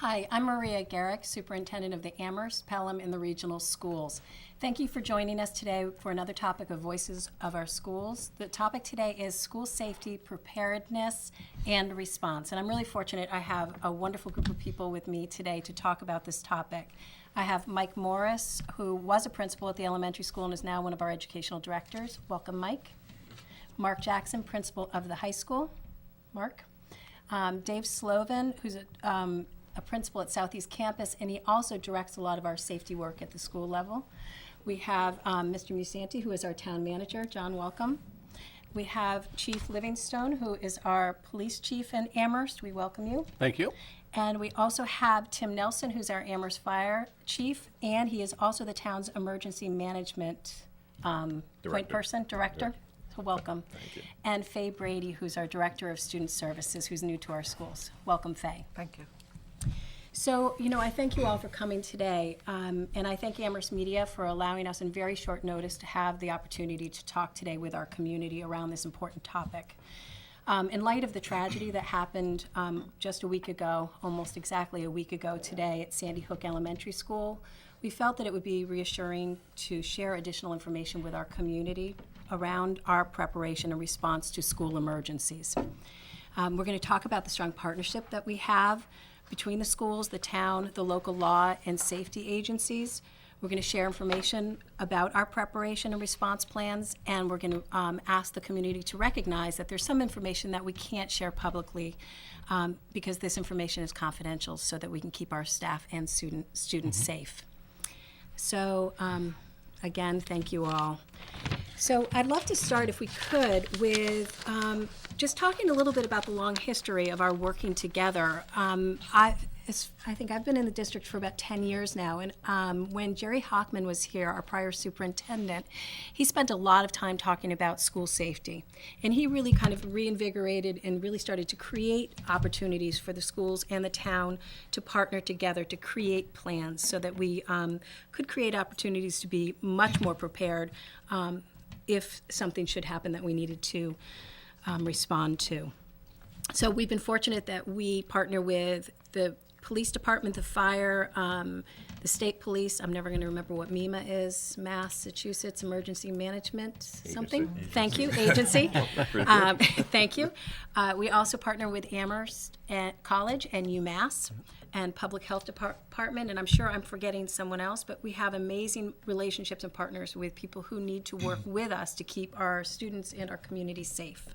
Hi, I'm Maria Garrick, Superintendent of the Amherst, Pelham, and the Regional Schools. Thank you for joining us today for another topic of Voices of Our Schools. The topic today is school safety, preparedness, and response. And I'm really fortunate I have a wonderful group of people with me today to talk about this topic. I have Mike Morris, who was a principal at the elementary school and is now one of our educational directors. Welcome, Mike. Mark Jackson, principal of the high school. Mark. Dave Sloven, who's a principal at Southeast Campus, and he also directs a lot of our safety work at the school level. We have Mr. Musanti, who is our town manager. John, welcome. We have Chief Livingstone, who is our police chief in Amherst. We welcome you. Thank you. And we also have Tim Nelson, who's our Amherst fire chief, and he is also the town's emergency management point person, director. So welcome. Thank you. And Faye Brady, who's our director of student services, who's new to our schools. Welcome, Faye. Thank you. So, I thank you all for coming today, and I thank Amherst Media for allowing us in very short notice to have the opportunity to talk today with our community around this important topic. In light of the tragedy that happened just a week ago, almost exactly a week ago today at Sandy Hook Elementary School, we felt that it would be reassuring to share additional information with our community around our preparation and response to school emergencies. We're going to talk about the strong partnership that we have between the schools, the town, the local law and safety agencies. We're going to share information about our preparation and response plans, and we're going to ask the community to recognize that there's some information that we can't share publicly because this information is confidential so that we can keep our staff and students safe. So again, thank you all. So I'd love to start, if we could, with just talking a little bit about the long history of our working together. I think I've been in the district for about 10 years now, and when Jerry Hockman was here, our prior superintendent, he spent a lot of time talking about school safety. And he really kind of reinvigorated and really started to create opportunities for the schools and the town to partner together to create plans so that we could create opportunities to be much more prepared if something should happen that we needed to respond to. So we've been fortunate that we partner with the police department, the fire, the state police. I'm never going to remember what MEMA is, Massachusetts Emergency Management something. Agency. Thank you, agency. Thank you. We also partner with Amherst College and UMass and Public Health Department, and I'm sure I'm forgetting someone else, but we have amazing relationships and partners with people who need to work with us to keep our students and our community safe.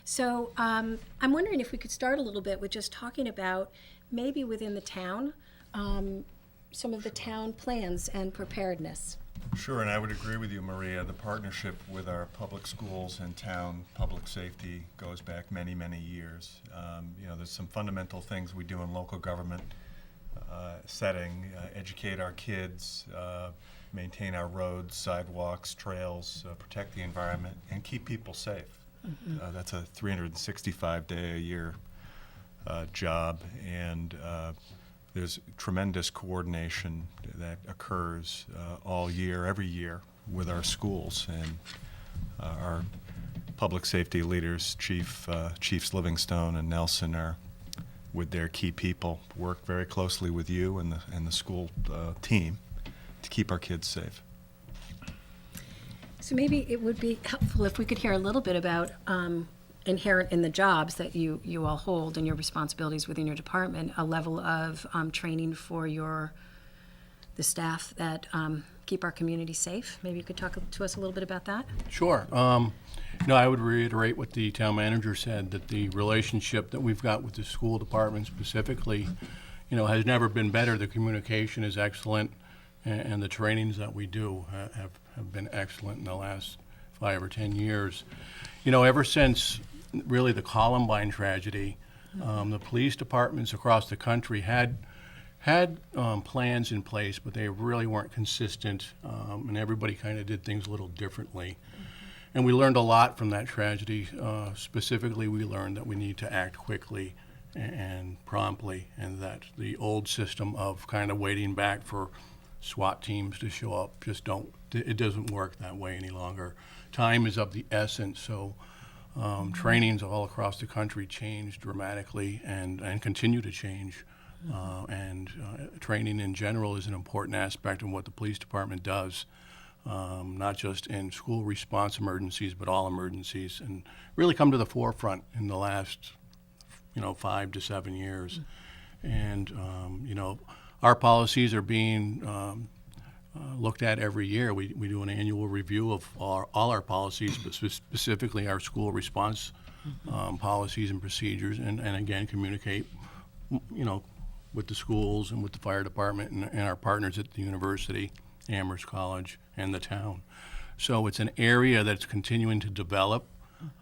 So I'm wondering if we could start a little bit with just talking about maybe within the town, some of the town plans and preparedness. Sure, and I would agree with you, Maria. The partnership with our public schools and town public safety goes back many, many years. There's some fundamental things we do in local government setting, educate our kids, maintain our roads, sidewalks, trails, protect the environment, and keep people safe. Mm-hmm. That's a 365-day-a-year job, and there's tremendous coordination that occurs all year, every year, with our schools. And our public safety leaders, Chiefs Livingstone and Nelson, are with their key people, work very closely with you and the school team to keep our kids safe. So maybe it would be helpful if we could hear a little bit about inherent in the jobs that you all hold and your responsibilities within your department, a level of training for the staff that keep our community safe. Maybe you could talk to us a little bit about that. Sure. I would reiterate what the town manager said, that the relationship that we've got with the school department specifically, has never been better. The communication is excellent, and the trainings that we do have been excellent in the last 5 or 10 years. Ever since really the Columbine tragedy, the police departments across the country had plans in place, but they really weren't consistent, and everybody kind of did things a little differently. And we learned a lot from that tragedy. Specifically, we learned that we need to act quickly and promptly, and that the old system of kind of waiting back for SWAT teams to show up it doesn't work that way any longer. Time is of the essence, so trainings all across the country changed dramatically and continue to change Training in general is an important aspect of what the police department does, not just in school response emergencies, but all emergencies, and really come to the forefront in the last, 5 to 7 years. And, our policies are being looked at every year. We do an annual review of all our policies, but specifically our school response policies and procedures, and again, communicate, with the schools and with the fire department and our partners at the university, Amherst College, and the town. So it's an area that's continuing to develop.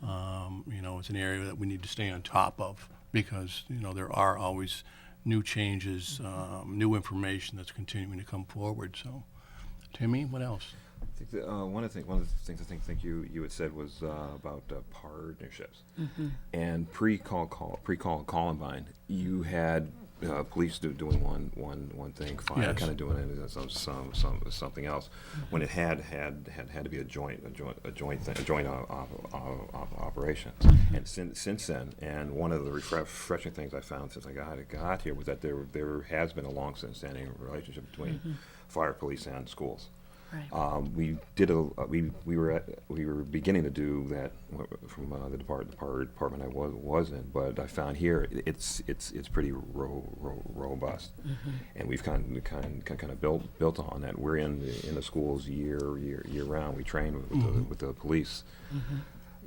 It's an area that we need to stay on top of because, there are always new changes, new information that's continuing to come forward. So, Timmy, what else? I think that, one of the things I think you had said was about partnerships. And pre-Columbine, you had police doing one thing, fire Yes. kind of doing it something else. When it had to be a joint operations. And since then, and one of the refreshing things I found since I got here was that there has been a long-standing relationship between fire, police, and schools. Right. We were beginning to do that from the department I was in, but I found here it's pretty robust, and we've kind of built on that. We're in the schools year round. We train with the police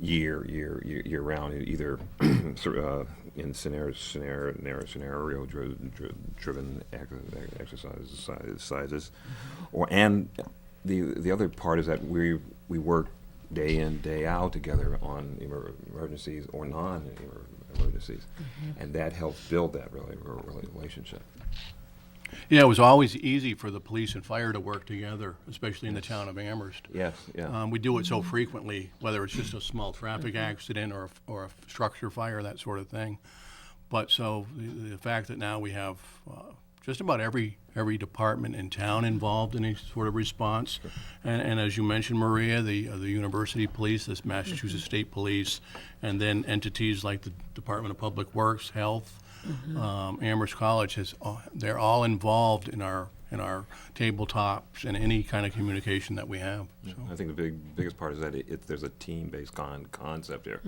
year round, either in scenario driven exercises, and the other part is that we work day in, day out together on emergencies or non-emergencies, and that helps build that relationship. Yeah, it was always easy for the police and fire to work together, especially in the town of Amherst. Yes, yeah. We do it so frequently, whether it's just a small traffic accident or a structure fire, that sort of thing. But so the fact that now we have just about every department in town involved in any sort of response, and as you mentioned, Maria, the university police, this Massachusetts State Police, and then entities like the Department of Public Works, Health, Amherst College they're all involved in our tabletops and any kind of communication that we have. So. I think the biggest part is that there's a team-based concept here,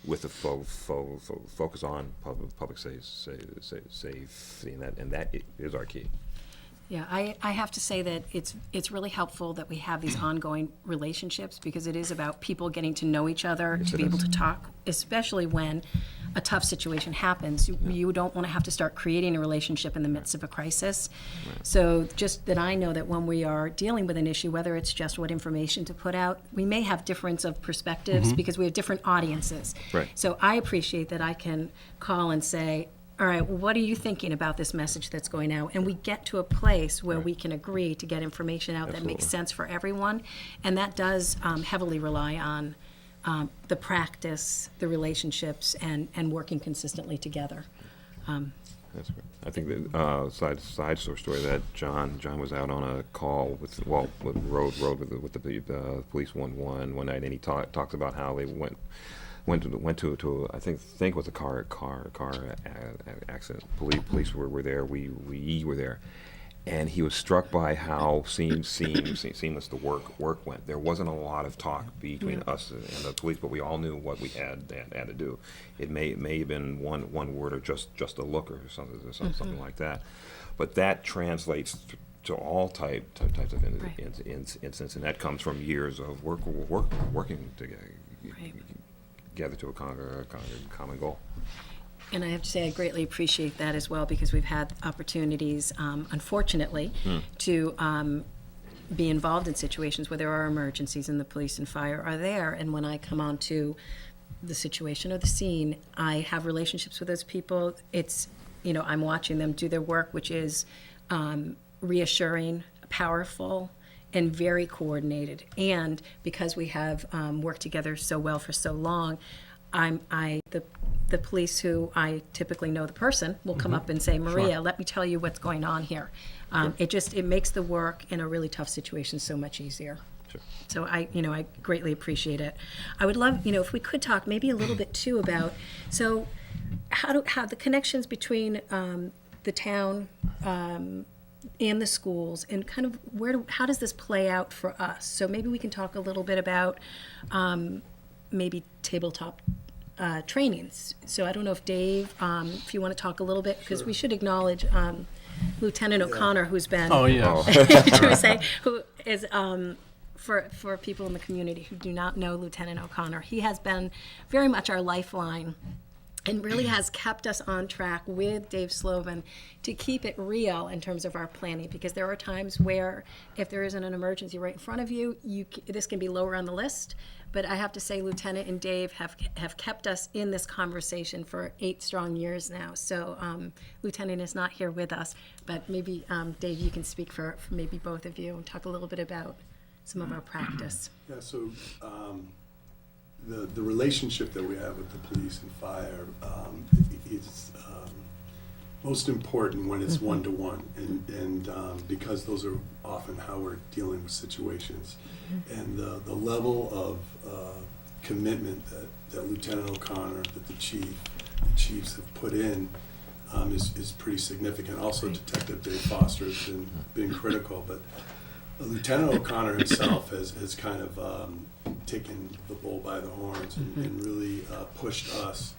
with the focus on public safety, and that is our key. Yeah, I have to say that it's really helpful that we have these ongoing relationships because it is about people getting to know each other, to be able to talk, especially when a tough situation happens. You don't want to have to start creating a relationship in the midst of a crisis. Right. So just that I know that when we are dealing with an issue, whether it's just what information to put out, we may have difference of perspectives because we have different audiences. Right. So I appreciate that I can call and say, all right, well, what are you thinking about this message that's going out? And we get to a place where we can agree to get information out that makes sense for everyone. And that does heavily rely on the practice, the relationships, and working consistently together. That's great. I think that side story that John was out on a call with the police one night, and he talks about how they went to I think it was a car accident. Police were there. We were there, and he was struck by how seamless the work went. There wasn't a lot of talk between us and the police, but we all knew what we had to do. It may have been one word or just a look or something like that, but that translates to all types of incidents, and that comes from years of working together. Right. Gather to a common goal. And I have to say I greatly appreciate that as well because we've had opportunities, unfortunately, to be involved in situations where there are emergencies and the police and fire are there. And when I come onto the situation or the scene, I have relationships with those people. It's, I'm watching them do their work, which is reassuring, powerful, and very coordinated. And because we have worked together so well for so long, the police who I typically know the person will come up and say, Maria, let me tell you what's going on here. It makes the work in a really tough situation so much easier. Sure. So I greatly appreciate it. I would love, if we could talk maybe a little bit too about, so how the connections between the town and the schools, and kind of how does this play out for us? So maybe we can talk a little bit about maybe tabletop trainings. So I don't know if Dave, if you want to talk a little bit, because we should acknowledge Lieutenant O'Connor, who's been Oh, yeah. who is for people in the community who do not know Lieutenant O'Connor, he has been very much our lifeline and really has kept us on track with Dave Slovin to keep it real in terms of our planning, because there are times where if there isn't an emergency right in front of you, this can be lower on the list. But I have to say, Lieutenant and Dave have kept us in this conversation for 8 strong years now. So Lieutenant is not here with us, but maybe, Dave, you can speak for maybe both of you and talk a little bit about some of our practice. Yeah, so the relationship that we have with the police and fire is most important when it's one-to-one, and because those are often how we're dealing with situations. And the level of commitment that Lieutenant O'Connor, that the chiefs have put in is pretty significant. Also, Detective Dave Foster has been critical, but Lieutenant O'Connor himself has kind of taken the bull by the horns and really pushed us,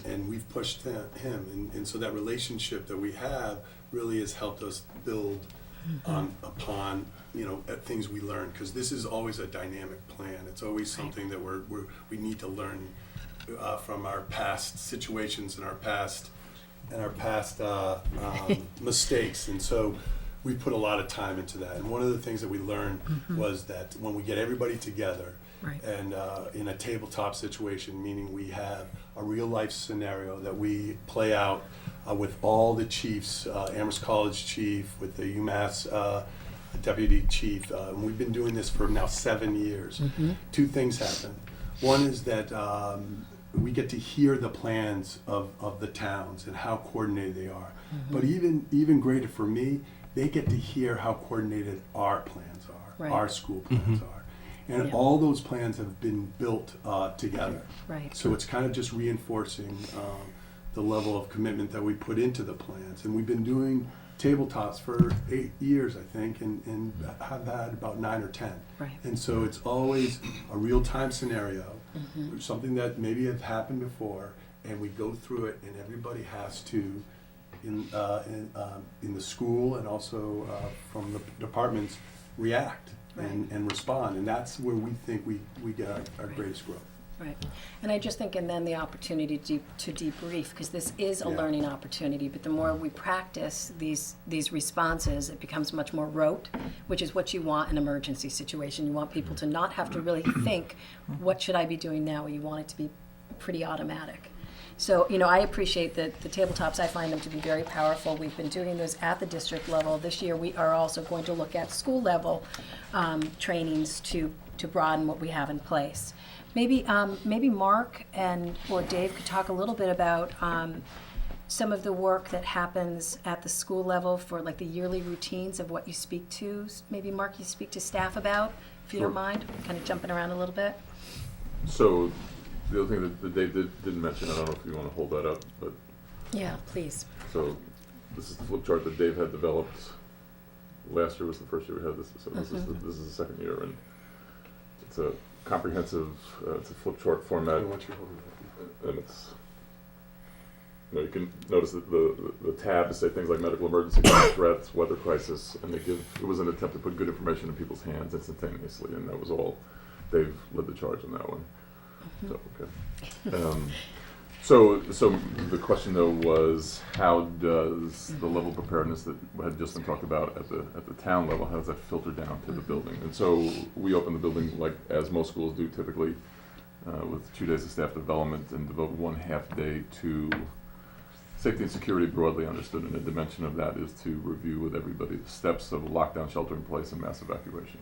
and we've pushed him. And so that relationship that we have really has helped us build upon, at things we learn, because this is always a dynamic plan. It's always something that we need to learn from our past situations and our past mistakes. And so we put a lot of time into that. And one of the things that we learned was that when we get everybody together, and in a tabletop situation, meaning we have a real life scenario that we play out with all the chiefs, Amherst College chief, with the UMass deputy chief, and we've been doing this for now 7 years. 2 things happen. One is that we get to hear the plans of the towns and how coordinated they are. But even greater for me, they get to hear how coordinated our plans are, our school plans are. And all those plans have been built together. Right. So it's kind of just reinforcing the level of commitment that we put into the plans. And we've been doing tabletops for 8 years, I think, and have had about 9 or 10. Right. And so it's always a real-time scenario, something that maybe have happened before, and we go through it, and everybody has to, in the school and also from the departments, react and respond. And that's where we think we get our greatest growth. Right. And I just think, and then the opportunity to debrief, because this is a learning opportunity, but the more we practice these responses, it becomes much more rote, which is what you want in an emergency situation. You want people to not have to really think, what should I be doing now? You want it to be pretty automatic. So, I appreciate the tabletops. I find them to be very powerful. We've been doing those at the district level. This year, we are also going to look at school level trainings to broaden what we have in place. Maybe Mark or Dave could talk a little bit about some of the work that happens at the school level for like the yearly routines of what you speak to. Maybe Mark, you speak to staff about, if you don't mind, kind of jumping around a little bit. So the other thing that Dave didn't mention, I don't know if you want to hold that up, but Yeah, please. so this is the flip chart that Dave had developed. Last year was the first year we had this, so this is the second year, and it's a comprehensive, it's a flip chart format, and it's, you can notice that the tabs say things like medical emergency, threats, weather crisis, and it was an attempt to put good information in people's hands instantaneously, and that was all. Dave led the charge on that one. So, okay. So the question though was, how does the level of preparedness that had just been talked about at the town level, how does that filter down to the building? And so we open the building like as most schools do typically, with 2 days of staff development and devote 1 half day to safety and security broadly understood, and a dimension of that is to review with everybody the steps of lockdown, shelter in place, and mass evacuation.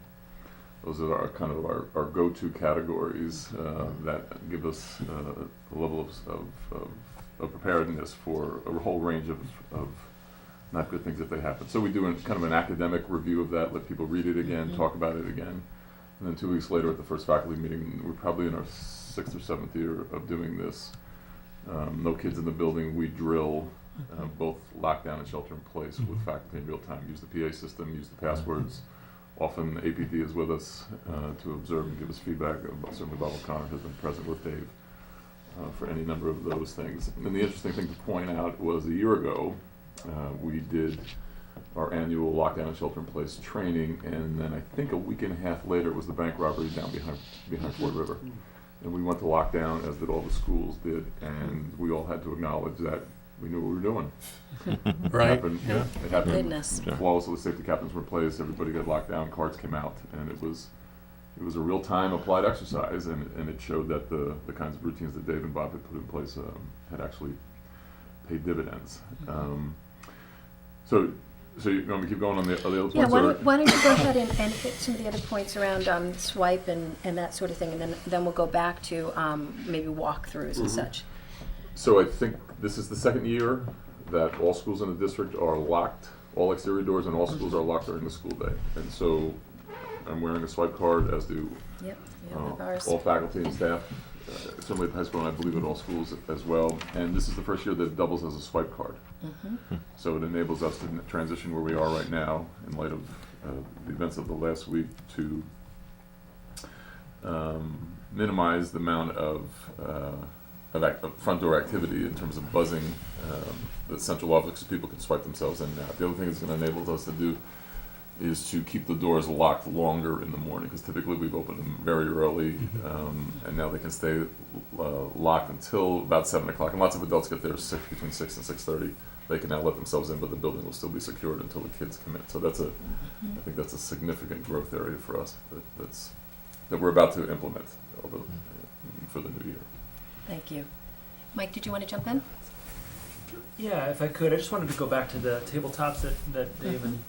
Those are our go-to categories that give us a level of preparedness for a whole range of not good things if they happen. So we do kind of an academic review of that, let people read it again, talk about it again. And then 2 weeks later at the first faculty meeting, we're probably in our 6th or 7th year of doing this. No kids in the building, we drill both lockdown and shelter in place with faculty in real time. Use the PA system, use the passwords. Often APD is with us to observe and give us feedback. Certainly Bob O'Connor has been present with Dave for any number of those things. And the interesting thing to point out was a year ago, we did our annual lockdown and shelter in place training, and then I think a week and a half later it was the bank robbery down behind Ford River. And we went to lockdown, as did all the schools did, and we all had to acknowledge that we knew what we were doing. Right? It happened Goodness. flawlessly. The safety captains were in place, everybody got locked down, cards came out, and it was a real-time applied exercise, and it showed that the kinds of routines that Dave and Bob had put in place had actually paid dividends. So you want me to keep going on the other points? Yeah, or- why don't you go ahead and hit some of the other points around swipe and that sort of thing, and then we'll go back to maybe walkthroughs and such. So I think this is the second year that all schools in the district are locked, all exterior doors and all schools are locked during the school day. And so I'm wearing a swipe card, as do Yep, we have ours. all faculty and staff, certainly at the high school, and I believe at all schools as well. And this is the first year that it doubles as a swipe card. So it enables us to transition where we are right now in light of the events of the last week to minimize the amount of front door activity in terms of buzzing the central office, because people can swipe themselves in and out. The other thing it's going to enable us to do is to keep the doors locked longer in the morning, because typically we've opened them very early, and now they can stay locked until about 7 o'clock. And lots of adults get there between 6 and 6:30. They can now let themselves in, but the building will still be secured until the kids come in. So I think that's a significant growth area for us that we're about to implement for the new year. Thank you. Mike, did you want to jump in? Yeah, if I could, I just wanted to go back to the tabletops that Dave and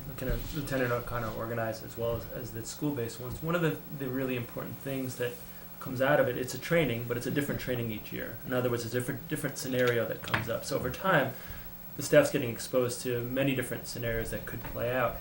Lieutenant O'Connor organized, as well as the school-based ones. One of the really important things that comes out of it, it's a training, but it's a different training each year. In other words, it's a different scenario that comes up. So over time, the staff's getting exposed to many different scenarios that could play out.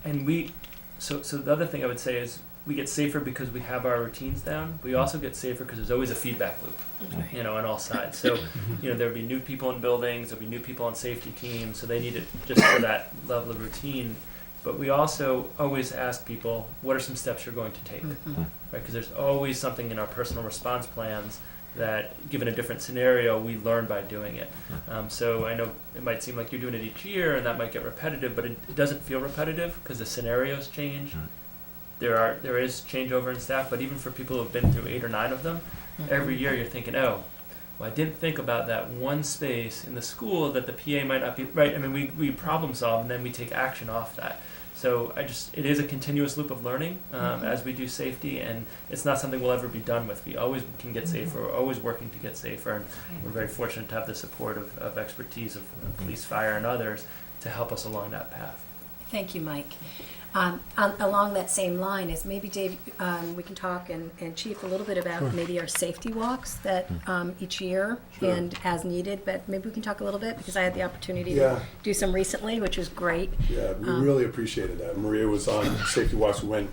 And so the other thing I would say is we get safer because we have our routines down. We also get safer because there's always a feedback loop, on all sides. So, there'll be new people in buildings, there'll be new people on safety teams, so they need it just for that level of routine. But we also always ask people, what are some steps you're going to take, right? Because there's always something in our personal response plans that, given a different scenario, we learn by doing it. So I know it might seem like you're doing it each year, and that might get repetitive, but it doesn't feel repetitive because the scenarios change. There is changeover in staff, but even for people who have been through 8 or 9 of them, every year you're thinking, oh, well, I didn't think about that one space in the school that the PA might not be right. I mean, we problem solve and then we take action off that. So it is a continuous loop of learning as we do safety, and it's not something we'll ever be done with. We always can get safer. We're always working to get safer, and we're very fortunate to have the support of expertise of police, fire, and others to help us along that path. Thank you, Mike. Along that same line is maybe, Dave, we can talk, and Chief, a little bit about maybe our safety walks that each year and as needed, but maybe we can talk a little bit, because I had the opportunity to do some recently, which was great. Yeah, we really appreciated that. Maria was on safety walks. We went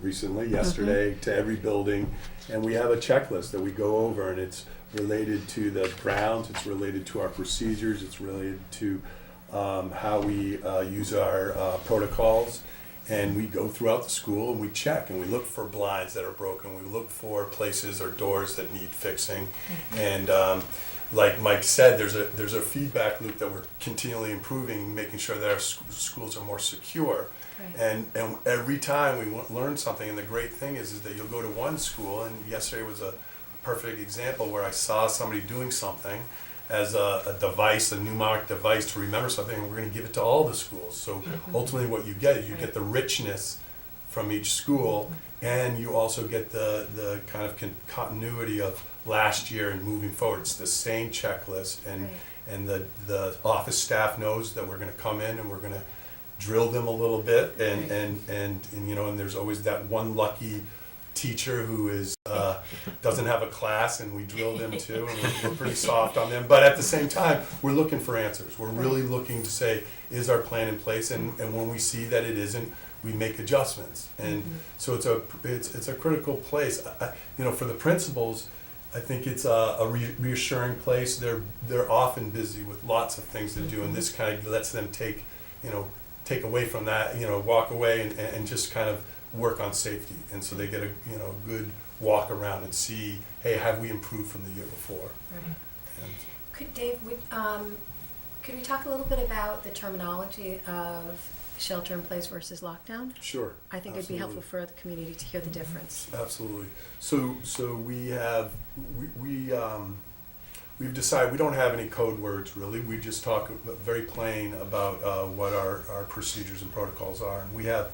recently, yesterday, to every building, and we have a checklist that we go over, and it's related to the grounds, it's related to our procedures, it's related to how we use our protocols, and we go throughout the school and we check and we look for blinds that are broken, we look for places or doors that need fixing, and like Mike said, there's a feedback loop that we're continually improving, making sure that our schools are more secure. Right. And every time we learn something, and the great thing is that you'll go to one school, and yesterday was a perfect example where I saw somebody doing something as a device, a mnemonic device to remember something, and we're going to give it to all the schools. So ultimately what you get is you get the richness from each school, and you also get the kind of continuity of last year and moving forward. It's the same checklist, and the office staff knows that we're going to come in and we're going to drill them a little bit, and there's always that one lucky teacher who doesn't have a class, and we drill them too, and we're pretty soft on them, but at the same time we're looking for answers. We're really looking to say, is our plan in place, and when we see that it isn't, we make adjustments. And so it's a critical place. For the principals, I think it's a reassuring place. They're often busy with lots of things to do, and this kind of lets them take away from that, walk away and just kind of work on safety. And so they get a good walk around and see, hey, have we improved from the year before? And Could Dave, could we talk a little bit about the terminology of shelter in place versus lockdown? sure. I think it'd be helpful for the community to hear the difference. Absolutely. So we've decided we don't have any code words really. We just talk very plain about what our procedures and protocols are. And we have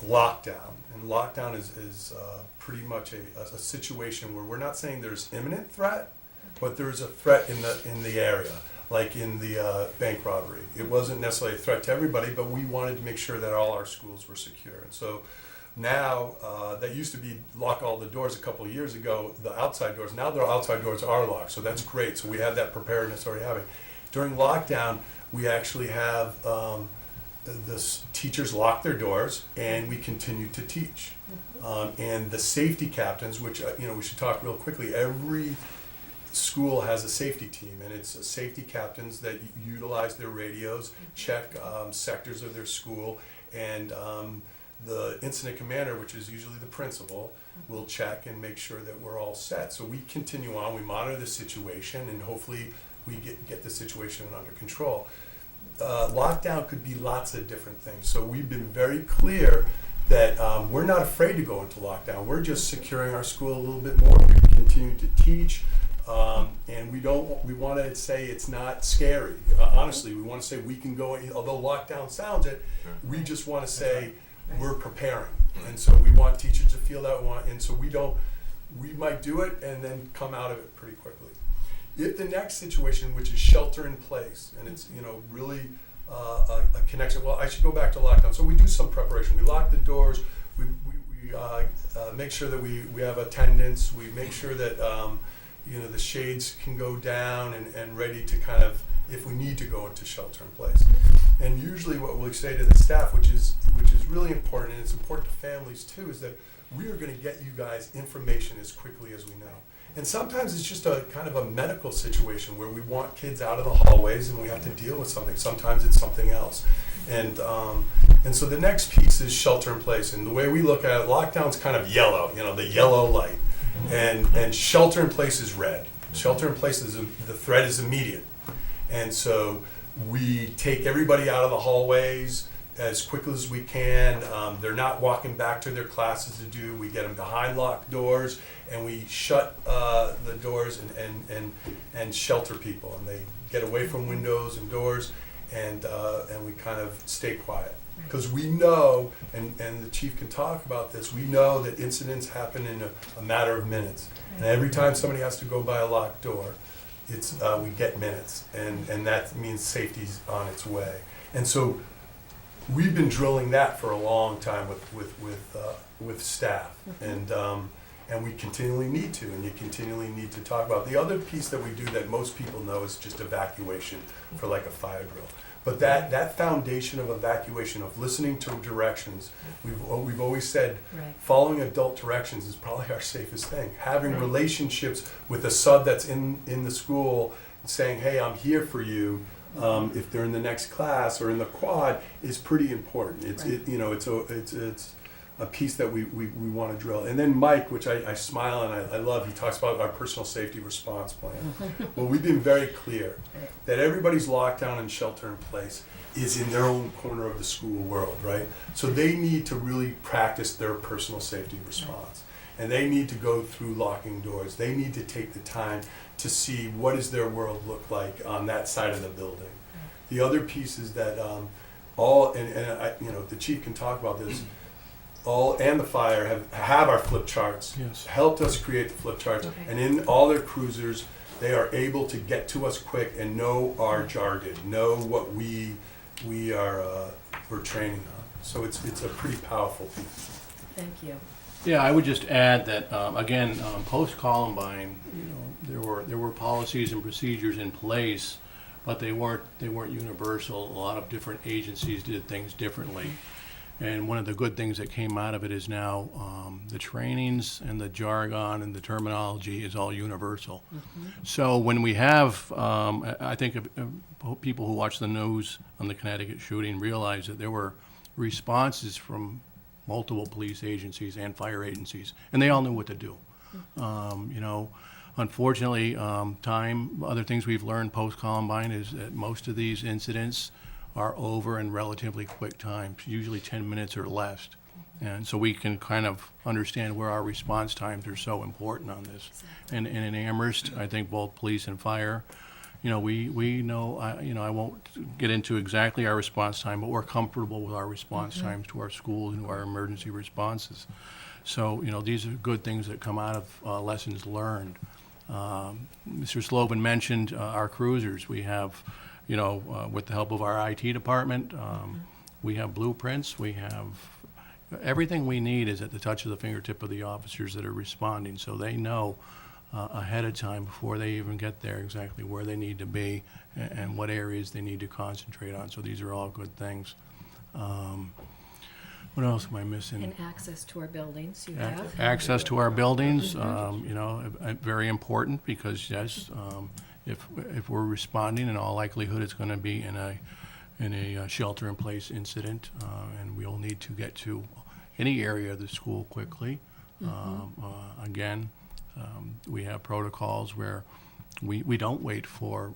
lockdown. And lockdown is pretty much a situation where we're not saying there's imminent threat, but there's a threat in the area. Like in the bank robbery. It wasn't necessarily a threat to everybody, but we wanted to make sure that all our schools were secure. And so now, that used to be lock all the doors a couple of years ago, the outside doors. Now the outside doors are locked, so that's great. So we have that preparedness already having. During lockdown, we actually have the teachers lock their doors and we continue to teach. And the safety captains, which, we should talk real quickly, every school has a safety team, and it's safety captains that utilize their radios, check sectors of their school, and the incident commander, which is usually the principal, will check and make sure that we're all set. So we continue on, we monitor the situation, and hopefully we get the situation under control. Lockdown could be lots of different things. So we've been very clear that we're not afraid to go into lockdown. We're just securing our school a little bit more. We continue to teach. And we want to say it's not scary. Honestly, we want to say we can go, although lockdown sounds it, we just want to say we're preparing. And so we want teachers to feel that one. And so we might do it and then come out of it pretty quickly. If the next situation, which is shelter in place, and it's, really a connection, well, I should go back to lockdown. So we do some preparation. We lock the doors. We make sure that we have attendance. We make sure that, the shades can go down and ready to kind of, if we need to go into shelter in place. And usually what we'll say to the staff, which is really important, and it's important to families too, is that we are going to get you guys information as quickly as we know. And sometimes it's just a kind of a medical situation where we want kids out of the hallways and we have to deal with something. Sometimes it's something else. And so the next piece is shelter in place. And the way we look at it, lockdown's kind of yellow, the yellow light. And shelter in place is red. Shelter in place the threat is immediate. And so we take everybody out of the hallways as quickly as we can. They're not walking back to their classes to do. We get them behind locked doors and we shut the doors and shelter people. And they get away from windows and doors and we kind of stay quiet. Because we know, and the chief can talk about this, we know that incidents happen in a matter of minutes. And every time somebody has to go by a locked door, we get minutes, and that means safety's on its way. And so we've been drilling that for a long time with staff, and we continually need to, and you continually need to talk about. The other piece that we do that most people know is just evacuation for like a fire drill. But that foundation of evacuation, of listening to directions, we've always said, following adult directions is probably our safest thing. Having relationships with a sub that's in the school, saying, hey, I'm here for you, if they're in the next class or in the quad, is pretty important. It's a piece that we want to drill. And then Mike, which I smile and I love, he talks about our personal safety response plan. Well, we've been very clear that everybody's lockdown and shelter in place is in their own corner of the school world, right? So they need to really practice their personal safety response. And they need to go through locking doors. They need to take the time to see what does their world look like on that side of the building. The other piece is that the chief can talk about this, and the fire have our flip charts, helped us create the flip charts, and in all their cruisers, they are able to get to us quick and know our jargon, know what we're training on. So it's a pretty powerful piece. Thank you. Yeah, I would just add that, post Columbine, there were policies and procedures in place, but they weren't universal. A lot of different agencies did things differently. And one of the good things that came out of it is now the trainings and the jargon and the terminology is all universal. So when we have, I think people who watch the news on the Connecticut shooting realize that there were responses from multiple police agencies and fire agencies, and they all knew what to do. You know, unfortunately, other things we've learned post-Columbine is that most of these incidents are over in relatively quick time, usually 10 minutes or less. And so we can kind of understand where our response times are so important on this. And in Amherst, I think both police and fire, you know, we know, you know, I won't get into exactly our response time, but we're comfortable with our response times to our schools and to our emergency responses. So, you know, these are good things that come out of lessons learned. Mr. Slobin mentioned our cruisers. We have, you know, with the help of our IT department, we have blueprints, we have everything we need is at the touch of the fingertip of the officers that are responding, so they know ahead of time before they even get there exactly where they need to be and what areas they need to concentrate on. So these are all good things. What else am I missing? And access to our buildings, you have. Access to our buildings, you know, very important because yes, if we're responding, in all likelihood, it's going to be in a shelter-in-place incident, and we'll need to get to any area of the school quickly. Again, we have protocols where we don't wait for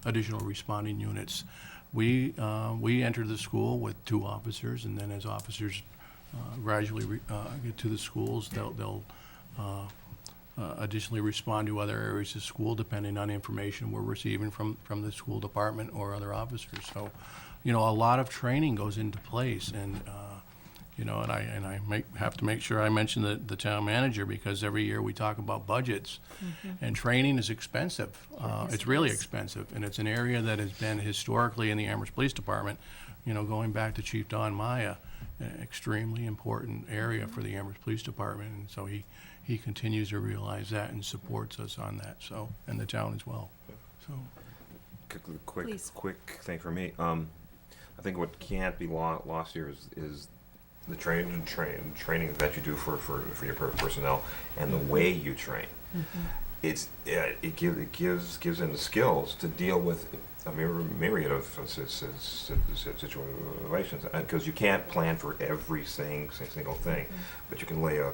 additional responding units. We enter the school with 2 officers, and then as officers gradually get to the schools, they'll additionally respond to other areas of school depending on information we're receiving from the school department or other officers. So, you know, a lot of training goes into place, and you know, and I have to make sure I mention the town manager because every year we talk about budgets, and training is expensive. It's really expensive, and it's an area that has been historically in the Amherst Police Department, you know, going back to Chief Don Maya, an extremely important area for the Amherst Police Department, and so he continues to realize that and supports us on that. So, and the town as well. So, Please. Quick thing for me. I think what can't be lost here is the training that you do for your personnel and the way you train. It gives them the skills to deal with a myriad of situations, because you can't plan for every single thing, but you can lay a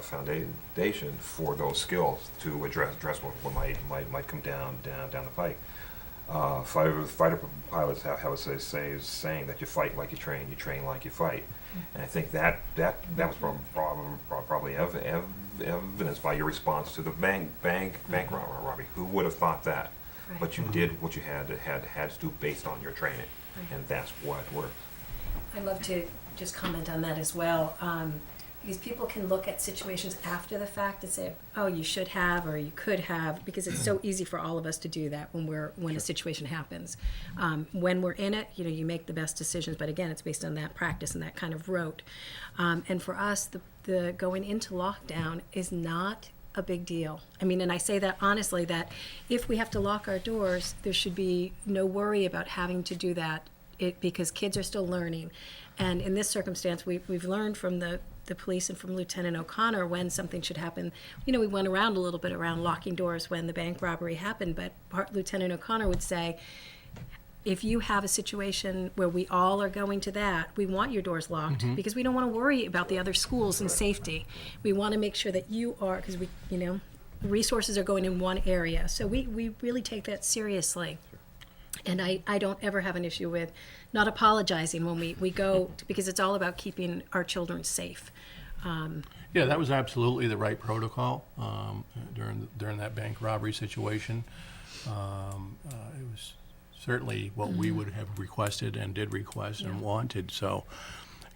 foundation for those skills to address what might come down the pike. Fighter pilots have a saying that you fight like you train like you fight, and I think that was probably evidenced by your response to the bank robbery. Who would have thought that? Right. But you did what you had to do based on your training, and that's what worked. I'd love to just comment on that as well, because people can look at situations after the fact and say, oh, you should have or you could have, because it's so easy for all of us to do that when a situation happens. When we're in it, you know, you make the best decisions, but again, it's based on that practice and that kind of rote. And for us, the going into lockdown is not a big deal. I mean, and I say that honestly, that if we have to lock our doors, there should be no worry about having to do that, because kids are still learning. And in this circumstance, we've learned from the police and from Lieutenant O'Connor when something should happen. You know, we went around a little bit around locking doors when the bank robbery happened, but Lieutenant O'Connor would say, if you have a situation where we all are going to that, we want your doors locked because we don't want to worry about the other schools and safety. We want to make sure that you are, because we, you know, resources are going in one area. So we really take that seriously. And I don't ever have an issue with not apologizing when we go, because it's all about keeping our children safe. yeah, that was absolutely the right protocol during that bank robbery situation. It was certainly what we would have requested and did request and wanted. So,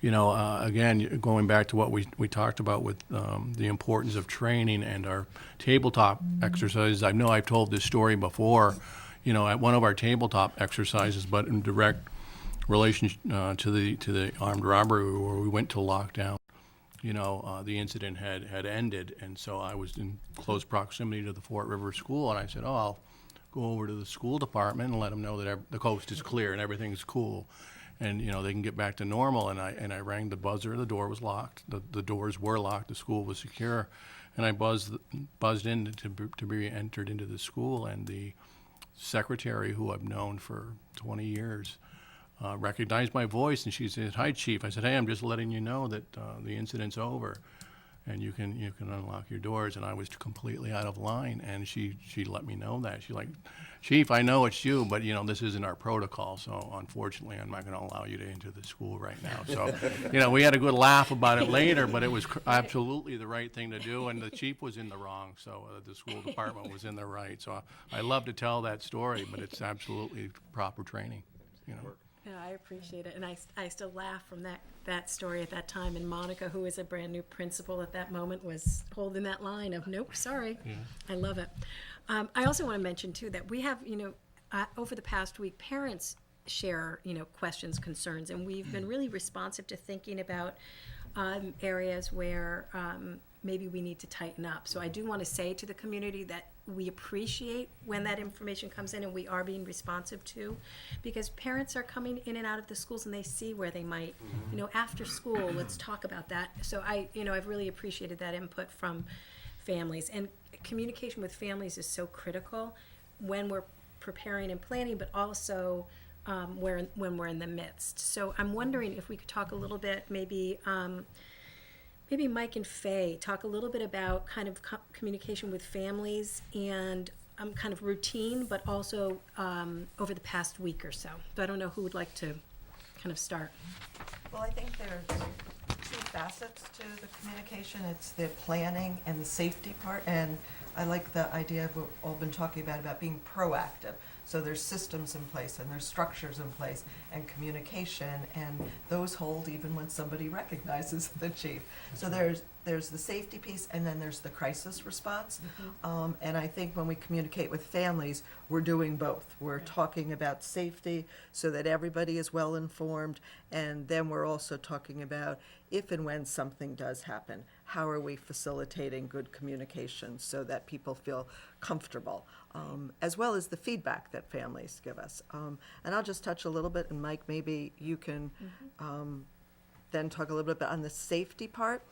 you know, again, going back to what we talked about with the importance of training and our tabletop exercises. I know I've told this story before, you know, at one of our tabletop exercises, but in direct relation to the armed robbery where we went to lockdown. You know, the incident had ended, and so I was in close proximity to the Fort River School, and I said, oh, I'll go over to the school department and let them know that the coast is clear and everything's cool. and, you know, they can get back to normal. And I rang the buzzer. The door was locked. The doors were locked. The school was secure. And I buzzed in to be entered into the school, and the secretary, who I've known for 20 years, recognized my voice, and she said, "Hi, Chief." I said, "Hey, I'm just letting you know that the incident's over, and you can unlock your doors." And I was completely out of line, and she let me know that. She's like, "Chief, I know it's you, but, you know, this isn't our protocol, so unfortunately I'm not going to allow you to enter the school right now." So, you know, we had a good laugh about it later, but it was absolutely the right thing to do, and the chief was in the wrong, so the school department was in the right. So I love to tell that story, but it's absolutely proper training, you know. Yeah, I appreciate it, and I still laugh from that story at that time. And Monica, who was a brand new principal at that moment, was holding that line of "Nope, sorry." Yeah. I love it. I also want to mention too that we have, you know, over the past week, parents share, you know, questions, concerns, and we've been really responsive to thinking about areas where maybe we need to tighten up. So I do want to say to the community that we appreciate when that information comes in, and we are being responsive to, because parents are coming in and out of the schools and they see where they might, you know, after school, let's talk about that. So I've really appreciated that input from families, and communication with families is so critical when we're preparing and planning, but also when we're in the midst. So I'm wondering if we could talk a little bit, maybe Mike and Faye, talk a little bit about kind of communication with families and kind of routine, but also over the past week or so. So I don't know who would like to kind of start. Well, I think there's two facets to the communication. It's the planning and the safety part, and I like the idea of what we've all been talking about being proactive. So there's systems in place and there's structures in place and communication, and those hold even when somebody recognizes the chief. So there's the safety piece, and then there's the crisis response. And I think when we communicate with families, we're doing both. We're talking about safety so that everybody is well informed, and then we're also talking about if and when something does happen, how are we facilitating good communication so that people feel comfortable, as well as the feedback that families give us. And I'll just touch a little bit, and Mike, maybe you can then talk a little bit on the safety part.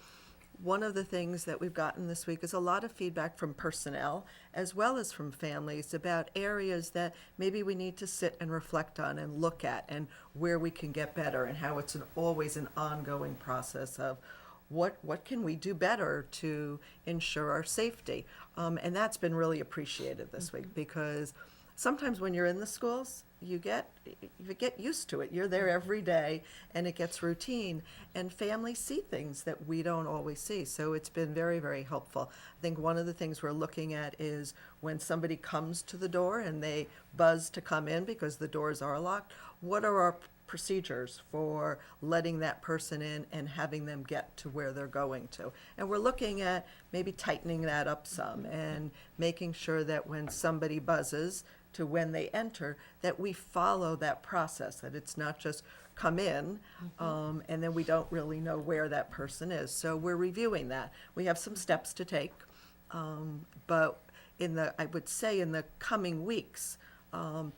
One of the things that we've gotten this week is a lot of feedback from personnel as well as from families about areas that maybe we need to sit and reflect on and look at, and where we can get better, and how it's always an ongoing process of what can we do better to ensure our safety. And that's been really appreciated this week, because sometimes when you're in the schools, you get used to it. You're there every day, and it gets routine, and families see things that we don't always see. So it's been very, very helpful. I think one of the things we're looking at is when somebody comes to the door and they buzz to come in because the doors are locked, what are our procedures for letting that person in and having them get to where they're going to? And we're looking at maybe tightening that up some, and making sure that when somebody buzzes to when they enter, that we follow that process, that it's not just come in, and then we don't really know where that person is. So we're reviewing that. We have some steps to take, but I would say in the coming weeks,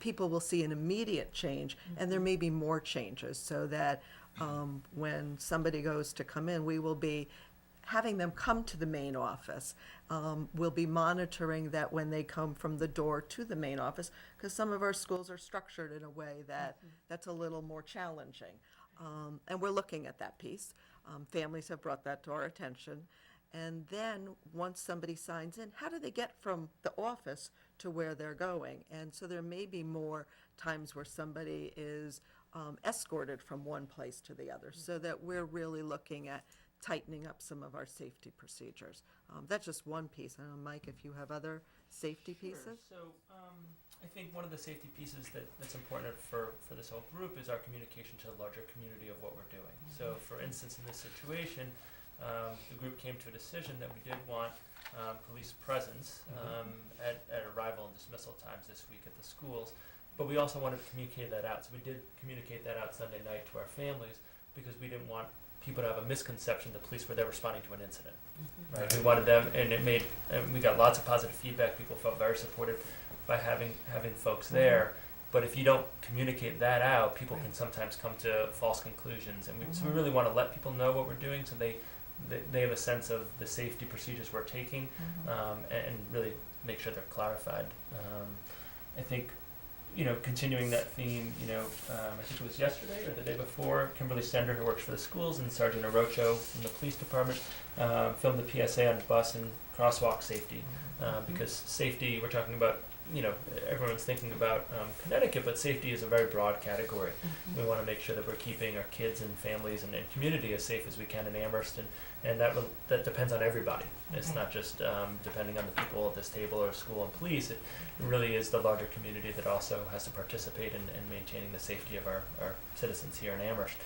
people will see an immediate change, and there may be more changes, so that when somebody goes to come in, we will be having them come to the main office. We'll be monitoring that when they come from the door to the main office, because some of our schools are structured in a way that's a little more challenging. And we're looking at that piece. Families have brought that to our attention. And then, once somebody signs in, how do they get from the office to where they're going? And so there may be more times where somebody is escorted from one place to the other, so that we're really looking at tightening up some of our safety procedures. That's just one piece. I don't know, Mike, if you have other safety pieces? So I think one of the safety pieces that's important for this whole group is our communication to the larger community of what we're doing. So for instance, in this situation, the group came to a decision that we did want police presence at arrival and dismissal times this week at the schools, but we also wanted to communicate that out. So we did communicate that out Sunday night to our families, because we didn't want people to have a misconception the police were there responding to an incident. Right? We wanted them, and we got lots of positive feedback. People felt very supported by having folks there. But if you don't communicate that out, people can sometimes come to false conclusions. And so we really want to let people know what we're doing so they have a sense of the safety procedures we're taking, and really make sure they're clarified. I think, continuing that theme, I think it was yesterday or the day before, Kimberly Stender, who works for the schools, and Sergeant Orocho from the police department, filmed the PSA on bus and crosswalk safety. Because safety, we're talking about, everyone's thinking about Connecticut, but safety is a very broad category. We want to make sure that we're keeping our kids and families and community as safe as we can in Amherst, and that depends on everybody. It's not just depending on the people at this table or school and police. It really is the larger community that also has to participate in maintaining the safety of our citizens here in Amherst.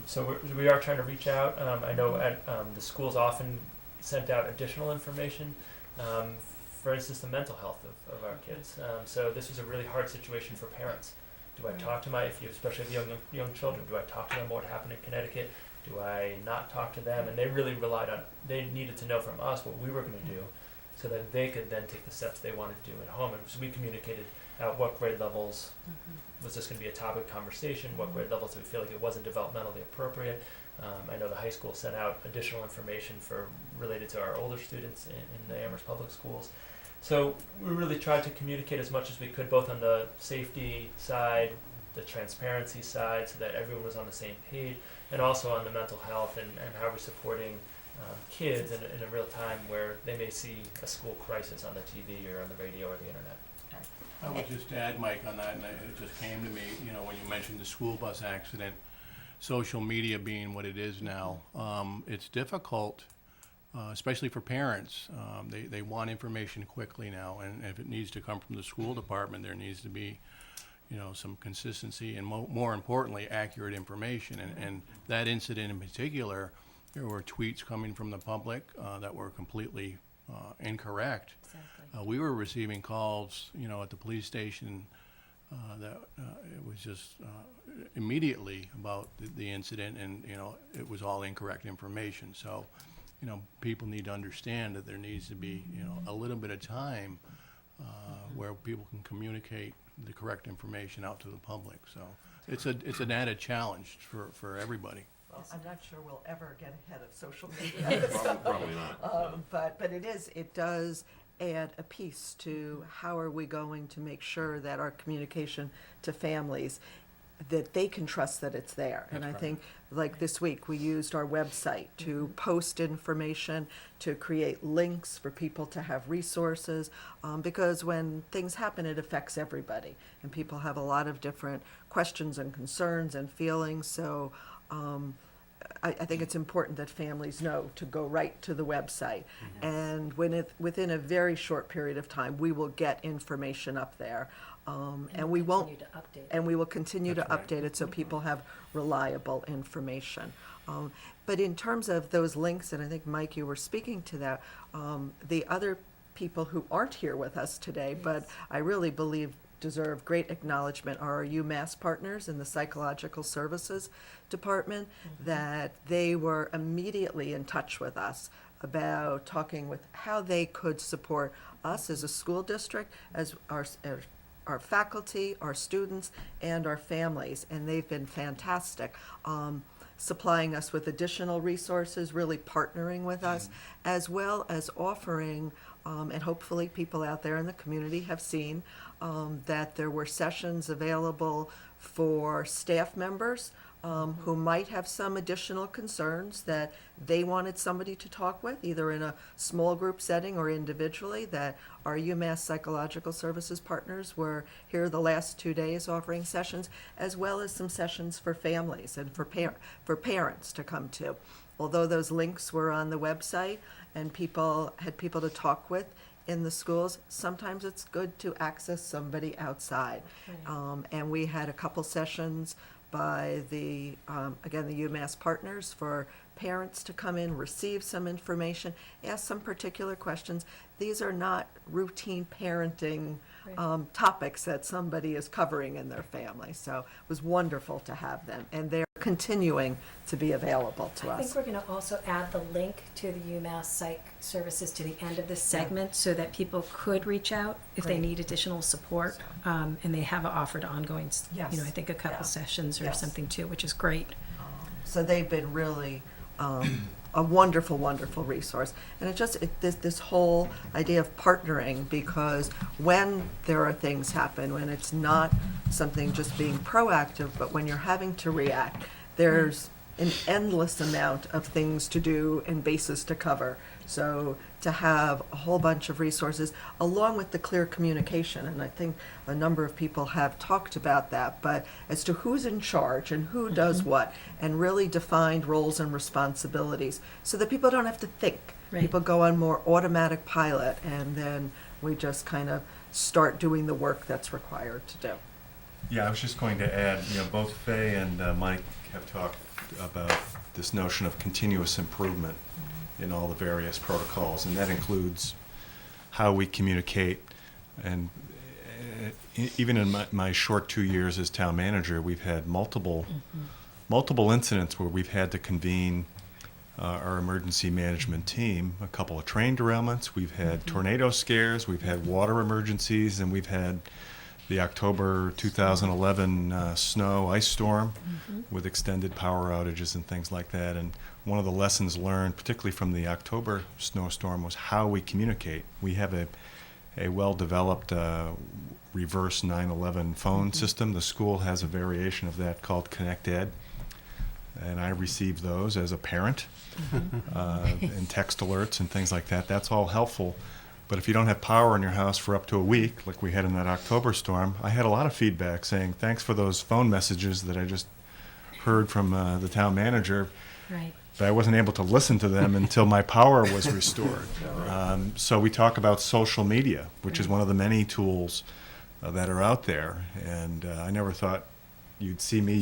So we are trying to reach out. I know at the schools often sent out additional information. For instance, the mental health of our kids. So this was a really hard situation for parents. Do I talk to especially if young children, do I talk to them about what happened in Connecticut? Do I not talk to them? And they really they needed to know from us what we were going to do so that they could then take the steps they wanted to do at home. And so we communicated at what grade levels was this going to be a topic conversation, what grade levels do we feel like it wasn't developmentally appropriate. I know the high school sent out additional information related to our older students in the Amherst Public Schools. So we really tried to communicate as much as we could, both on the safety side, the transparency side, so that everyone was on the same page, and also on the mental health and how we're supporting kids in a real time where they may see a school crisis on the TV or on the radio or the internet. I would just add, Mike, on that, and it just came to me, when you mentioned the school bus accident, social media being what it is now, it's difficult, especially for parents. They want information quickly now, and if it needs to come from the school department, there needs to be, some consistency and more importantly, accurate information. And that incident in particular, there were tweets coming from the public that were completely incorrect. Exactly. We were receiving calls, at the police station that it was just immediately about the incident, and it was all incorrect information. So, people need to understand that there needs to be a little bit of time where people can communicate the correct information out to the public. So it's an added challenge for everybody. Well, I'm not sure we'll ever get ahead of social media. Probably not. But it does add a piece to how are we going to make sure that our communication to families, that they can trust that it's there. And I think, like this week, we used our website to post information, to create links for people to have resources, because when things happen, it affects everybody. And people have a lot of different questions and concerns and feelings. So I think it's important that families know to go right to the website. And within a very short period of time, we will get information up there. And we won't, Continue to update. and we will continue to update it so people have reliable information. But in terms of those links, and I think, Mike, you were speaking to that, the other people who aren't here with us today, but I really believe deserve great acknowledgement are our UMass partners in the Psychological Services Department, that they were immediately in touch with us about talking with how they could support us as a school district, as our faculty, our students, and our families, and they've been fantastic, supplying us with additional resources, really partnering with us, as well as offering, and hopefully people out there in the community have seen, that there were sessions available for staff members who might have some additional concerns that they wanted somebody to talk with, either in a small group setting or individually, that our UMass Psychological Services partners were here the last 2 days offering sessions, as well as some sessions for families and for parents to come to. Although those links were on the website and people had people to talk with in the schools, sometimes it's good to access somebody outside. And we had a couple sessions by the UMass partners for parents to come in, receive some information, ask some particular questions. These are not routine parenting topics that somebody is covering in their family. So it was wonderful to have them. And they're continuing to be available to I think us. we're going to also add the link to the UMass Psych Services to the end of this segment so that people could reach out if they Great. need additional support. And they have offered ongoing, Yes. I think a couple Yeah. sessions or Yes. something too, which is great. So they've been really a wonderful, wonderful resource. And this whole idea of partnering, because when there are things happen, when it's not something just being proactive, but when you're having to react, there's an endless amount of things to do and bases to cover. So to have a whole bunch of resources along with the clear communication, and I think a number of people have talked about that, but as to who's in charge and who does what, and really defined roles and responsibilities so that people don't have to think. Right. People go on more automatic pilot, and then we just kind of start doing the work that's required to do. Yeah, I was just going to add, both Faye and Mike have talked about this notion of continuous improvement in all the various protocols, and that includes how we communicate. And even in my short 2 years as town manager, we've had multiple incidents where we've had to convene our emergency management team, a couple of train derailments, we've had tornado scares, we've had water emergencies, and we've had the October 2011 ice storm with extended power outages and things like that. And one of the lessons learned, particularly from the October snowstorm, was how we communicate. We have a well-developed reverse 911 phone system. The school has a variation of that called Connect Ed, and I receive those as a parent, and text alerts and things like that. That's all helpful. But if you don't have power in your house for up to a week, like we had in that October storm, I had a lot of feedback saying, thanks for those phone messages that I just heard from the town manager, Right. but I wasn't able to listen to them until my power was restored. So we talk about social media, which is one of the many tools that are out there. And I never thought you'd see me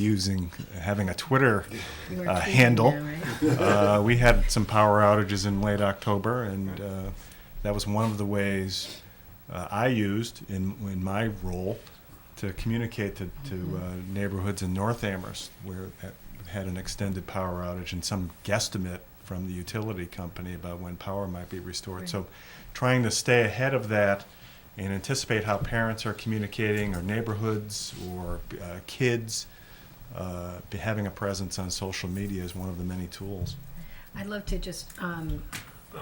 having a Twitter You are tweeting handle. now, right? We had some power outages in late October, and that was one of the ways I used in my role to communicate to neighborhoods in North Amherst where that had an extended power outage and some guesstimate from the utility company about when power might be restored. Right. So trying to stay ahead of that and anticipate how parents are communicating, or neighborhoods, or kids, having a presence on social media is one of the many tools. I'd love to just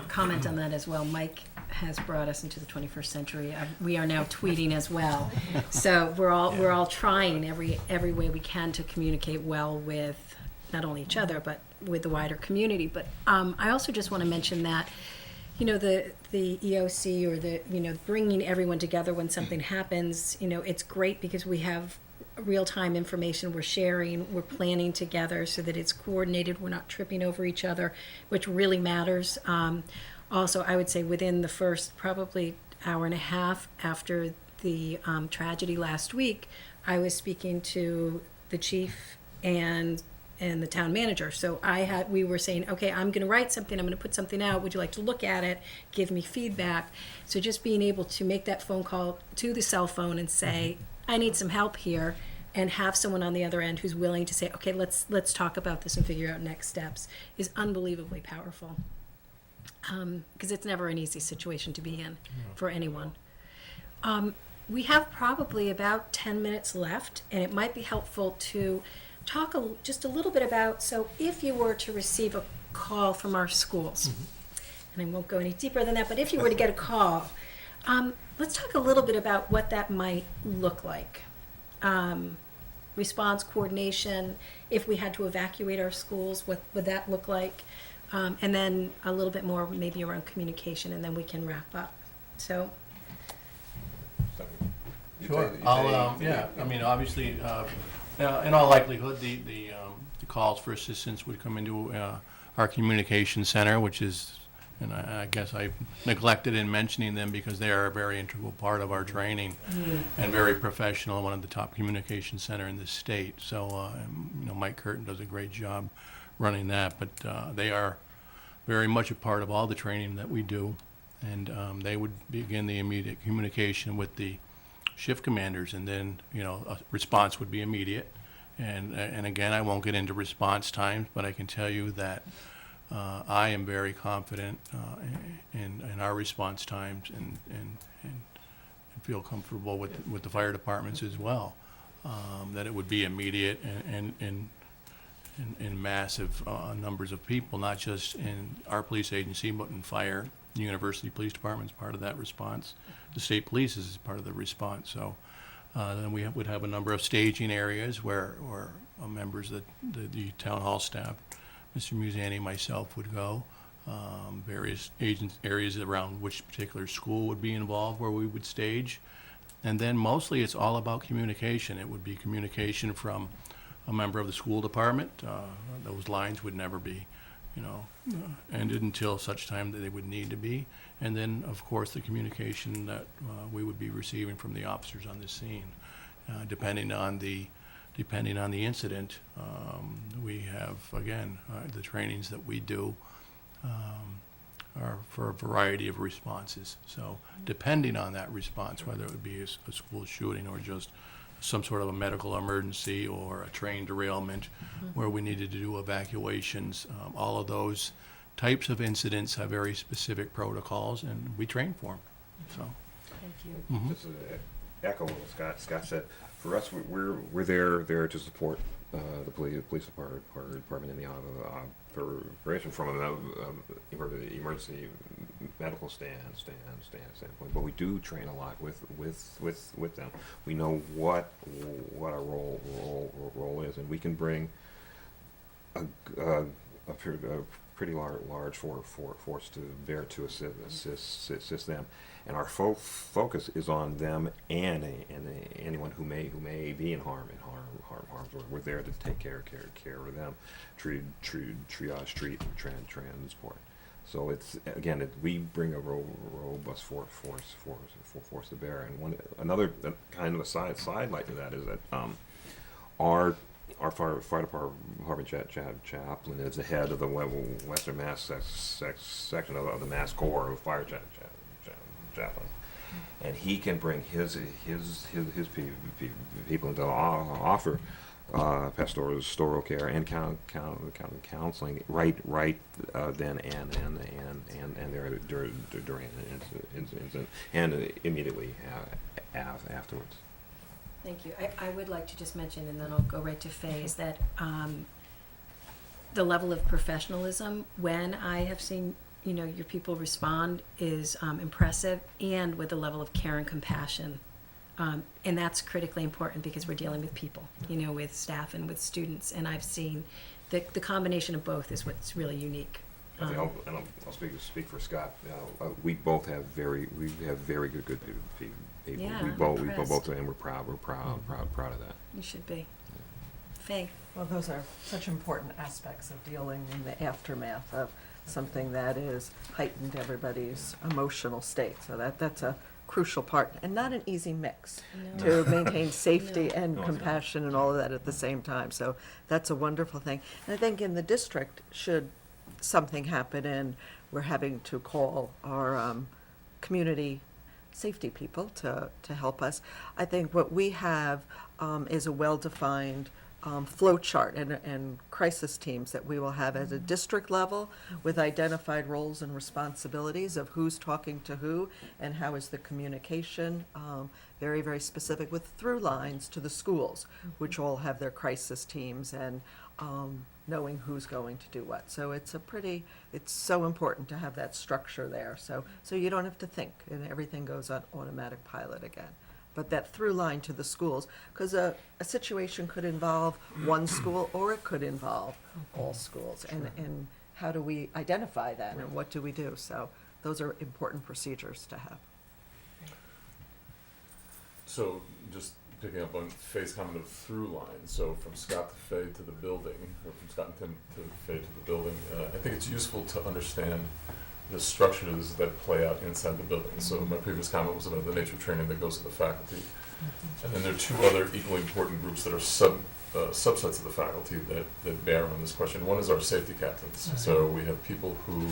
comment on that as well. Mike has brought us into the 21st century. We are now tweeting as well, so we're all trying every way we can to communicate well with not only each other but with the wider community. But I also just want to mention that the EOC, or the bringing everyone together when something happens. It's great because we have real-time information we're sharing, we're planning together so that it's coordinated, we're not tripping over each other, which really matters. Also, I would say within the first probably hour and a half after the tragedy last week, I was speaking to the chief and the town manager. So we were saying, okay, I'm going to write something, I'm going to put something out, would you like to look at it, give me feedback? So just being able to make that phone call to the cell phone and say, I need some help here, and have someone on the other end who's willing to say, okay, let's talk about this and figure out next steps, is unbelievably powerful. Because it's never an easy situation to be in for anyone. We have probably about 10 minutes left, and it might be helpful to talk just a little bit about, so if you were to receive a call from our schools, and I won't go any deeper than that, but if you were to get a call, let's talk a little bit about what that might look like. Response coordination, if we had to evacuate our schools, what would that look like? And then a little bit more maybe around communication, and then we can wrap up. So, Sure. I mean, obviously, in all likelihood, the calls for assistance would come into our communication center, which is, and I guess I neglected in mentioning them because they are a very integral part of our training and very professional, one of the top communication center in the state. So, Mike Curtin does a great job running that, but they are very much a part of all the training that we do, and they would begin the immediate communication with the shift commanders, and then a response would be immediate, And again, I won't get into response times, but I can tell you that I am very confident in our response times and feel comfortable with the fire departments as well, that it would be immediate and in massive numbers of people, not just in our police agency, but in fire. The University Police Department is part of that response. The state police is part of the response. So then we would have a number of staging areas where members of the town hall staff, Mr. Musani, myself, would go. Various areas around which particular school would be involved where we would stage. And then mostly it's all about communication. It would be communication from a member of the school department. Those lines would never be, ended until such time that they would need to be. And then, of course, the communication that we would be receiving from the officers on the scene. Depending on the incident, we have, again, the trainings that we do are for a variety of responses. So depending on that response, whether it would be a school shooting or just some sort of a medical emergency or a train derailment where we needed to do evacuations, all of those types of incidents have very specific protocols, and we train for them. So, Thank you. Just to echo what Scott said, for us, we're there to support the police department in the operation from an emergency medical standpoint. But we do train a lot with them. We know what our role is, and we can bring a pretty large force to bear to assist them. And our focus is on them and anyone who may be in harm's way. We're there to take care of them, triage, treat, and transport. So it's again, we bring a robust force to bear. And another kind of a sidelight to that is that our fire department chaplain is the head of the Western Mass section of the Mass Corps of Fire chaplains, and he can bring his people into offer pastoral care and counseling right then and there during an incident and immediately afterwards. Thank you. I would like to just mention, and then I'll go right to Faye, is that the level of professionalism when I have seen your people respond is impressive, and with a level of care and compassion. And that's critically important because we're dealing with people, with staff and with students. And I've seen the combination of both is what's really unique. I'll speak for Scott. We both have very good people. Yeah, we I'm both, impressed. and we're proud of that. You should be. Faye. Well, those are such important aspects of dealing in the aftermath of something that is heightened everybody's emotional state. So that's a crucial part, and not an easy mix to maintain safety and compassion and all of that at the same time. So that's a wonderful thing. And I think in the district, should something happen and we're having to call our community safety people to help us, I think what we have is a well-defined flow chart and crisis teams that we will have at a district level with identified roles and responsibilities of who's talking to who and how is the communication, very, very specific, with through lines to the schools, which all have their crisis teams and knowing who's going to do what. So it's so important to have that structure there. So you don't have to think and everything goes on automatic pilot again. But that through line to the schools, because a situation could involve one school or it could involve all schools. And how do we identify that and what do we do? So those are important procedures to have. So just picking up on Faye's comment of through line, so from Scott to Faye to the building, or from Scott and Tim to Faye to the building, I think it's useful to understand the structures that play out inside the building. So my previous comment was about the nature of training that goes to the faculty. And then there are two other equally important groups that are subsets of the faculty that bear on this question. One is our safety captains. So we have people who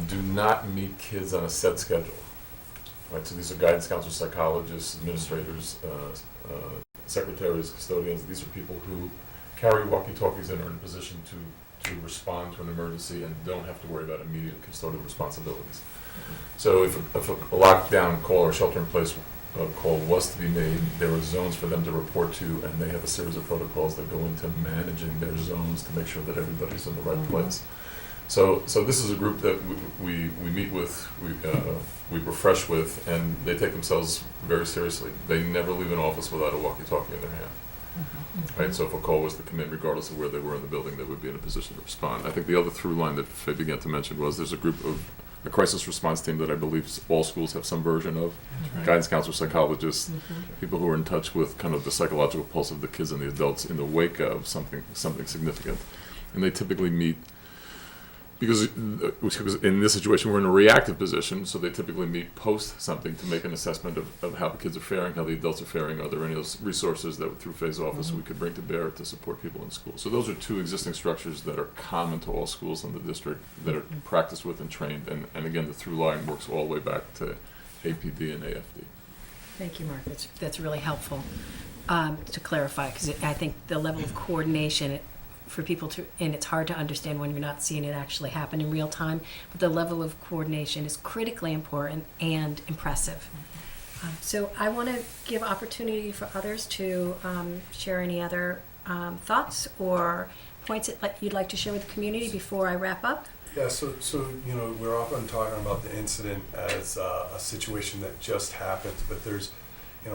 do not meet kids on a set schedule. Right, so these are guidance counselors, psychologists, administrators, secretaries, custodians, these are people who carry walkie-talkies and are in a position to respond to an emergency and don't have to worry about immediate custodial responsibilities. So if a lockdown call or shelter-in-place call was to be made, there are zones for them to report to, and they have a series of protocols that go into managing their zones to make sure that everybody's in the right place. So this is a group that we meet with, we refresh with, and they take themselves very seriously. They never leave an office without a walkie-talkie in their hand. Right, so if a call was to come in, regardless of where they were in the building, they would be in a position to respond. I think the other through line that Faye began to mention was there's a crisis response team that I believe all schools have some version of. Guidance counselors, psychologists, people who are in touch with kind of the psychological pulse of the kids and the adults in the wake of something significant. And they typically meet, because in this situation we're in a reactive position, so they typically meet post something to make an assessment of how the kids are faring, how the adults are faring. Are there any of those resources that through Faye's office we could bring to bear to support people in school? So those are two existing structures that are common to all schools in the district that are practiced with and trained, and again the through line works all the way back to APD and AFD. Thank you, Mark. That's really helpful to clarify, because I think the level of coordination for people to, and it's hard to understand when you're not seeing it actually happen in real time, but the level of coordination is critically important and impressive. So I want to give opportunity for others to share any other thoughts or points that you'd like to share with the community before I wrap up. Yeah, so we're often talking about the incident as a situation that just happens, but there's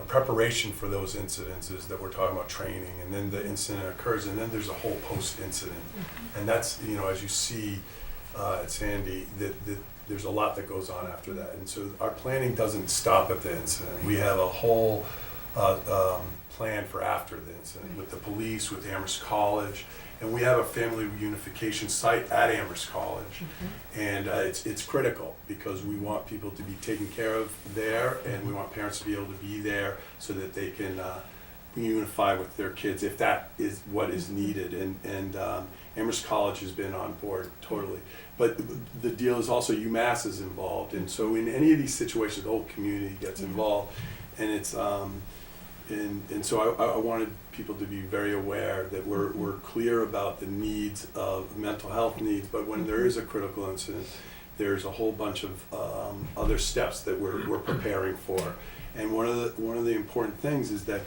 preparation for those incidences that we're talking about, training, and then the incident occurs, and then there's a whole post-incident, and that's as you see at Sandy, that there's a lot that goes on after that, and so our planning doesn't stop at the incident. We have a whole plan for after the incident with the police, with Amherst College. And we have a family reunification site at Amherst College, and it's critical because we want people to be taken care of there, and we want parents to be able to be there so that they can reunify with their kids if that is what is needed. And Amherst College has been on board totally, but the deal is also UMass is involved, and so in any of these situations, the whole community gets involved, and it's and so I wanted people to be very aware that we're clear about the needs of mental health needs, but when there is a critical incident, there's a whole bunch of other steps that we're preparing for. And one of the important things is that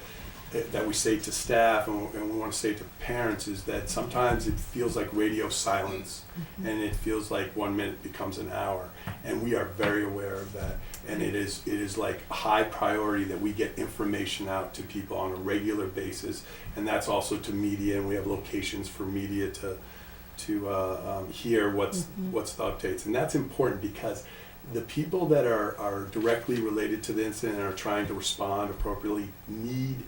we say to staff and we want to say to parents is that sometimes it feels like radio silence, and it feels like 1 minute becomes an hour, and we are very aware of that. And it is like a high priority that we get information out to people on a regular basis, and that's also to media, and we have locations for media to hear what's the updates, and that's important because the people that are directly related to the incident and are trying to respond appropriately need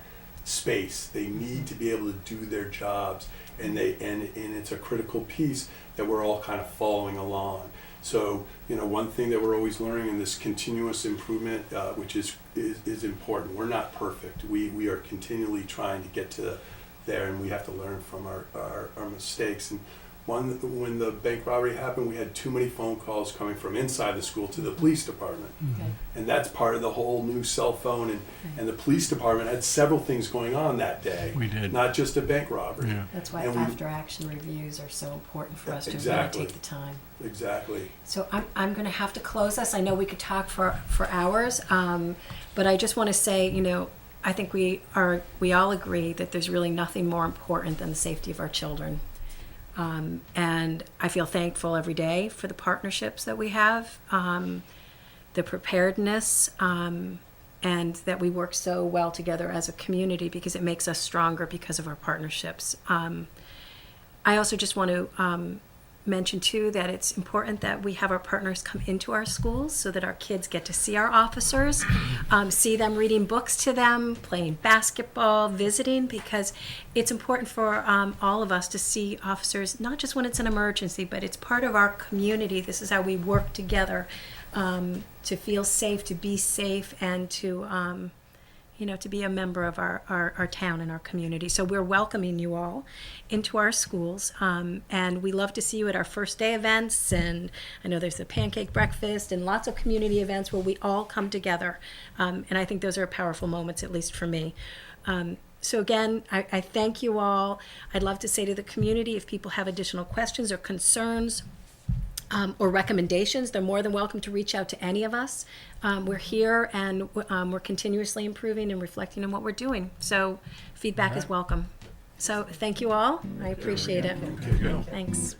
space. They need to be able to do their jobs, and it's a critical piece that we're all kind of following along. So, one thing that we're always learning in this continuous improvement, which is important. We're not perfect. We are continually trying to get to there, and we have to learn from our mistakes. And when the bank robbery happened, we had too many phone calls coming from inside the school to the police department. Okay. And that's part of the whole new cell phone, and the police department had several things going on that day. We did. Not just a bank robbery. Yeah. That's why And after action reviews are so important for us to really Exactly. take the time. Exactly. So I'm going to have to close us. I know we could talk for hours, but I just want to say, I think we all agree that there's really nothing more important than the safety of our children. And I feel thankful every day for the partnerships that we have, the preparedness, and that we work so well together as a community because it makes us stronger because of our partnerships. I also just want to mention too that it's important that we have our partners come into our schools so that our kids get to see our officers, see them reading books to them, playing basketball, visiting, because it's important for all of us to see officers, not just when it's an emergency, but it's part of our community. This is how we work together to feel safe, to be safe, and to to be a member of our town and our community. So we're welcoming you all into our schools, and we love to see you at our first day events, and I know there's a pancake breakfast and lots of community events where we all come together, and I think those are powerful moments, at least for me. So again, I thank you all. I'd love to say to the community, if people have additional questions or concerns, or recommendations, they're more than welcome to reach out to any of us. We're here and we're continuously improving and reflecting on what we're doing. So feedback is welcome. So thank you all. I appreciate it. Okay, good. Thanks.